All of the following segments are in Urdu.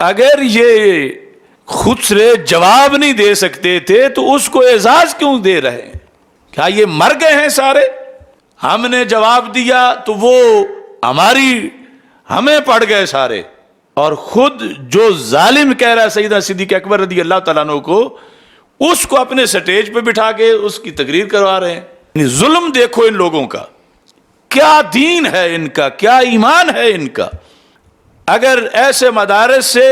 اگر یہ خود سے جواب نہیں دے سکتے تھے تو اس کو اعزاز کیوں دے رہے ہیں؟ کیا یہ مر گئے ہیں سارے؟ ہم نے جواب دیا تو وہ ہمیں پڑ گئے سارے، اور خود جو ظالم کہہ رہا ہے سیدنا صدیق اکبر رضی اللہ تعالیٰ عنہ کو، اس کو اپنے سٹیج پہ بٹھا کے اس کی تقریر کروا رہے ہیں۔ ظلم دیکھو ان لوگوں کا، کیا دین ہے ان کا، کیا ایمان ہے ان کا۔ اگر ایسے مدارس سے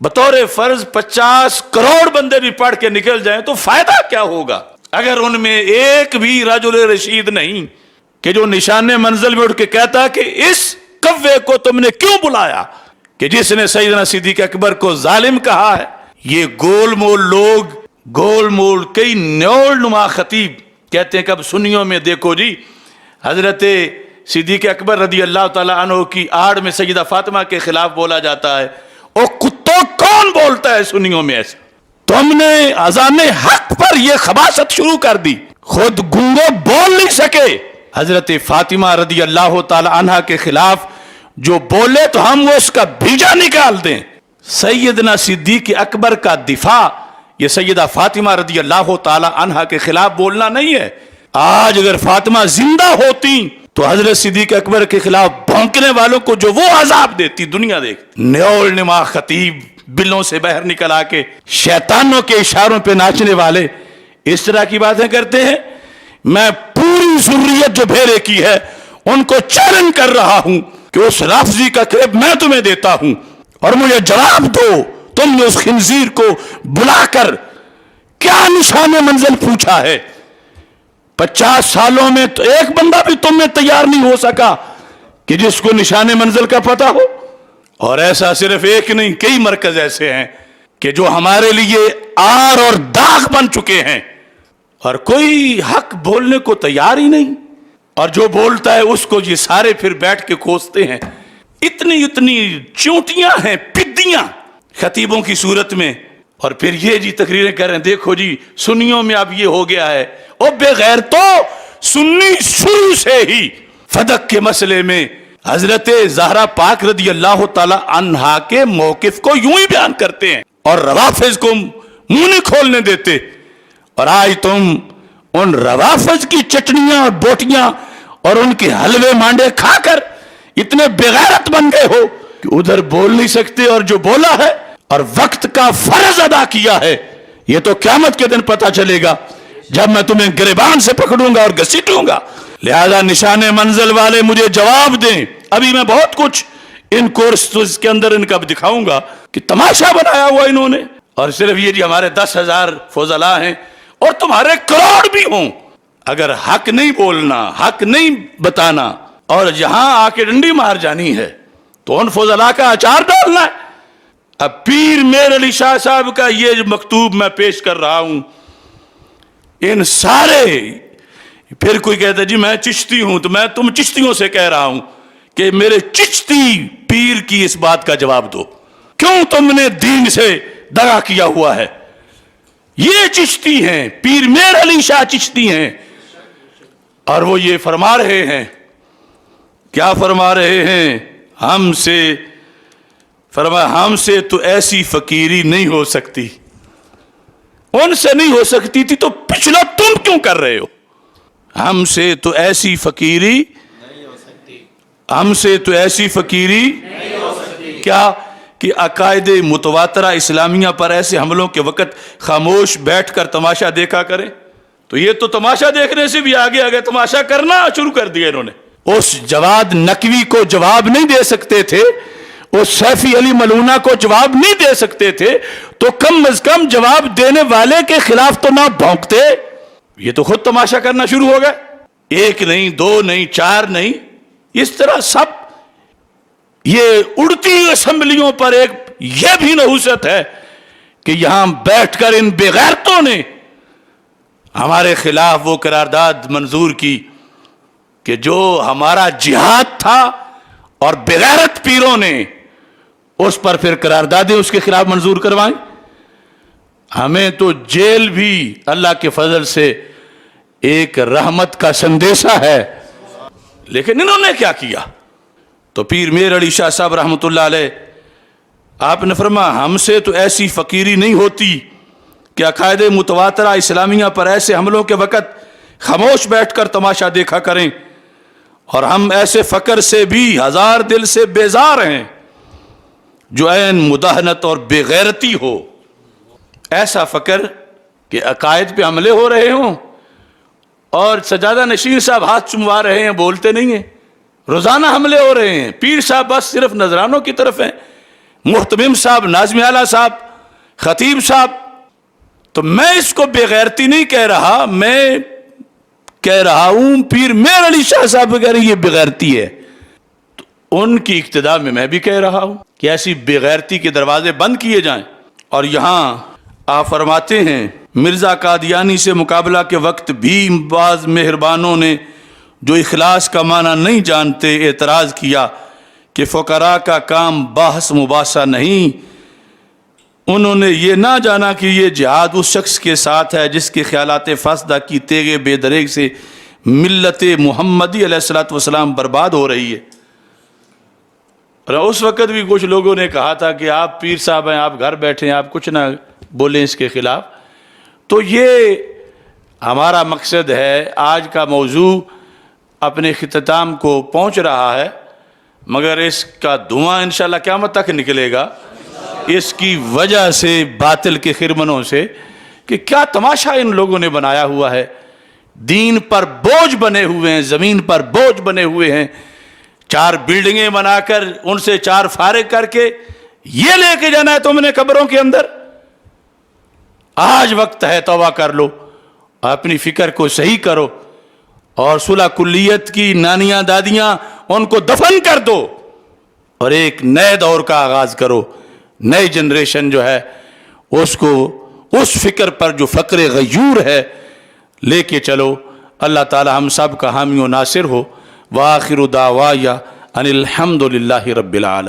بطور فرض 50 کروڑ بندے بھی پڑھ کے نکل جائیں تو فائدہ کیا ہوگا؟ اگر ان میں ایک بھی رجل رشید نہیں کہ جو نشان منزل میں اٹھ کے کہتا کہ اس کوے کو تم نے کیوں بلایا کہ جس نے سیدنا صدیق اکبر کو ظالم کہا ہے۔ یہ گول مول لوگ، گول مول کئی نیول نما خطیب کہتے ہیں کہ اب سنیوں میں دیکھو جی حضرت صدیق اکبر رضی اللہ تعالیٰ عنہ کی آڑ میں سیدہ فاطمہ کے خلاف بولا جاتا ہے۔ اور کتوں کون بولتا ہے سنیوں میں ایسا؟ تم نے اذان حق پر یہ خباثت شروع کر دی، خود گنگو بول نہیں سکے، حضرت فاطمہ رضی اللہ تعالی عنہ کے خلاف جو بولے تو ہم وہ اس کا بیجا نکال دیں۔ سیدنا صدیق اکبر کا دفاع یہ سیدہ فاطمہ رضی اللہ تعالی عنہ کے خلاف بولنا نہیں ہے۔ آج اگر فاطمہ زندہ ہوتی تو حضرت صدیق اکبر کے خلاف بھونکنے والوں کو جو وہ عذاب دیتی دنیا دیکھ۔ نیول نما خطیب بلوں سے باہر نکل آ کے شیطانوں کے اشاروں پہ ناچنے والے اس طرح کی باتیں کرتے ہیں۔ میں پوری ضروریت جو بھیڑے کی ہے ان کو چیلنج کر رہا ہوں کہ اس رافضی کا کریب میں تمہیں دیتا ہوں اور مجھے جواب دو، تم نے اس خنزیر کو بلا کر کیا نشان منزل پوچھا ہے؟ 50 سالوں میں تو ایک بندہ بھی تم میں تیار نہیں ہو سکا کہ جس کو نشان منزل کا پتہ ہو۔ اور ایسا صرف ایک نہیں، کئی مرکز ایسے ہیں کہ جو ہمارے لیے آر اور داغ بن چکے ہیں، اور کوئی حق بولنے کو تیار ہی نہیں، اور جو بولتا ہے اس کو یہ سارے پھر بیٹھ کے کوستے ہیں۔ اتنی چونٹیاں ہیں، پدیاں خطیبوں کی صورت میں، اور پھر یہ جی تقریریں کر رہے ہیں دیکھو جی سنیوں میں اب یہ ہو گیا ہے۔ اور بغیر تو سنی شروع سے ہی فدق کے مسئلے میں حضرت زہرا پاک رضی اللہ تعالی عنہا کے موقف کو یوں ہی بیان کرتے ہیں اور روافض کو منہ نہیں کھولنے دیتے۔ اور آج تم ان روافض کی چٹنیاں اور بوٹیاں اور ان کے حلوے مانڈے کھا کر اتنے بغیرت بن گئے ہو کہ ادھر بول نہیں سکتے، اور جو بولا ہے اور وقت کا فرض ادا کیا ہے یہ تو قیامت کے دن پتہ چلے گا جب میں تمہیں گریبان سے پکڑوں گا اور گھسیٹوں گا۔ لہذا نشان منزل والے مجھے جواب دیں۔ ابھی میں بہت کچھ ان کورسز کے اندر ان کا دکھاؤں گا کہ تماشا بنایا ہوا انہوں نے، اور صرف یہ جی ہمارے 10,000 فضلاء ہیں اور تمہارے کروڑ بھی ہوں، اگر حق نہیں بولنا، حق نہیں بتانا اور جہاں آ کے ڈنڈی مار جانی ہے تو ان فضلاء کا اچار ڈالنا ہے۔ اب پیر میر علی شاہ صاحب کا یہ جو مکتوب میں پیش کر رہا ہوں، ان سارے پھر کوئی کہتا ہے جی میں چشتی ہوں تو میں تم چشتیوں سے کہہ رہا ہوں کہ میرے چشتی پیر کی اس بات کا جواب دو، کیوں تم نے دین سے دغا کیا ہوا ہے؟ یہ چشتی ہیں، پیر میر علی شاہ چشتی ہیں، اور وہ یہ فرما رہے ہیں، کیا فرما رہے ہیں؟ ہم سے تو ایسی فقیری نہیں ہو سکتی، ان سے نہیں ہو سکتی تھی تو پچھلا تم کیوں کر رہے ہو؟ ہم سے تو ایسی فقیری نہیں ہو سکتی، ہم سے تو ایسی فقیری نہیں ہو سکتی کیا کہ عقائد متواترہ اسلامیہ پر ایسے حملوں کے وقت خاموش بیٹھ کر تماشا دیکھا کریں؟ تو یہ تو تماشا دیکھنے سے بھی آگے تماشا کرنا شروع کر دیا انہوں نے۔ اس جواد نقوی کو جواب نہیں دے سکتے تھے، اس سیفی علی ملونہ کو جواب نہیں دے سکتے تھے، تو کم از کم جواب دینے والے کے خلاف تو نہ بھونکتے۔ یہ تو خود تماشا کرنا شروع ہو گئے، ایک نہیں، دو نہیں، 4 نہیں، اس طرح سب۔ یہ اڑتی اسمبلیوں پر ایک یہ بھی نحوست ہے کہ یہاں بیٹھ کر ان بغیرتوں نے ہمارے خلاف وہ قرارداد منظور کی کہ جو ہمارا جہاد تھا، اور بغیرت پیروں نے اس پر پھر قراردادیں اس کے خلاف منظور کروائیں۔ ہمیں تو جیل بھی اللہ کے فضل سے ایک رحمت کا سندیسہ ہے، لیکن انہوں نے کیا کیا؟ تو پیر میر علی شاہ صاحب رحمۃ اللہ علیہ آپ نے فرمایا ہم سے تو ایسی فقیری نہیں ہوتی کہ عقائد متواترہ اسلامیہ پر ایسے حملوں کے وقت خاموش بیٹھ کر تماشا دیکھا کریں، اور ہم ایسے فقر سے بھی ہزار دل سے بیزار ہیں جو عین مداہنت اور بے غیرتی ہو۔ ایسا فقر کہ عقائد پہ حملے ہو رہے ہوں اور سجادہ نشین صاحب ہاتھ چموا رہے ہیں، بولتے نہیں ہیں، روزانہ حملے ہو رہے ہیں، پیر صاحب بس صرف نذرانوں کی طرف ہیں، محتمم صاحب، ناظم اعلیٰ صاحب، خطیب صاحب۔ تو میں اس کو بے غیرتی نہیں کہہ رہا، میں کہہ رہا ہوں پیر میر علی شاہ صاحب کہہ رہے ہیں یہ بے غیرتی ہے، تو ان کی اقتداء میں میں بھی کہہ رہا ہوں کہ ایسی بے غیرتی کے دروازے بند کیے جائیں۔ اور یہاں آپ فرماتے ہیں مرزا قادیانی سے مقابلہ کے وقت بھی بعض مہربانوں نے جو اخلاص کا معنی نہیں جانتے اعتراض کیا کہ فقراء کا کام بحث مباحثہ نہیں۔ انہوں نے یہ نہ جانا کہ یہ جہاد اس شخص کے ساتھ ہے جس کے خیالات فاسدہ کی تیغ بے دریغ سے ملت محمدی علیہ الصلوۃ والسلام برباد ہو رہی ہے۔ اور اس وقت بھی کچھ لوگوں نے کہا تھا کہ آپ پیر صاحب ہیں، آپ گھر بیٹھے ہیں، آپ کچھ نہ بولیں اس کے خلاف۔ تو یہ ہمارا مقصد ہے، آج کا موضوع اپنے اختتام کو پہنچ رہا ہے، مگر اس کا دھواں انشاءاللہ قیامت تک نکلے گا، اس کی وجہ سے باطل کے خرمنوں سے، کہ کیا تماشا ان لوگوں نے بنایا ہوا ہے، دین پر بوجھ بنے ہوئے ہیں، زمین پر بوجھ بنے ہوئے ہیں، 4 بلڈنگیں بنا کر ان سے 4 فارغ کر کے یہ لے کے جانا ہے تم نے قبروں کے اندر۔ آج وقت ہے، توبہ کر لو، اپنی فکر کو صحیح کرو، اور صلح کلیت کی نانیاں دادیاں ان کو دفن کر دو، اور ایک نئے دور کا آغاز کرو۔ نئی جنریشن جو ہے اس کو اس فکر پر جو فقر غیور ہے لے کے چلو۔ اللہ تعالی ہم سب کا حامی و ناصر ہو۔ وآخر دعوایا ان الحمد للہ رب العالمین۔